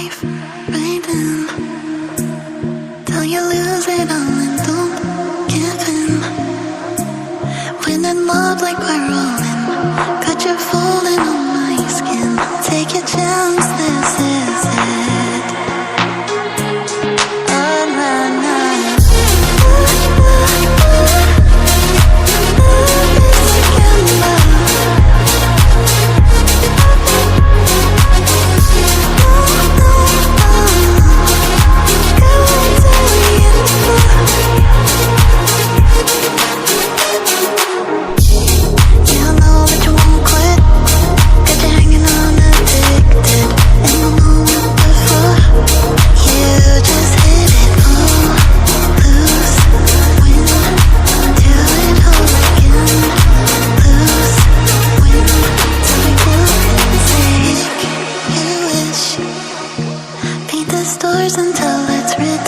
life right in. Till you lose it all and don't give in. Winning love like we're rolling. Got you falling on my skin. Take your chance, this is it. Oh, nah, nah. Stars until it's written.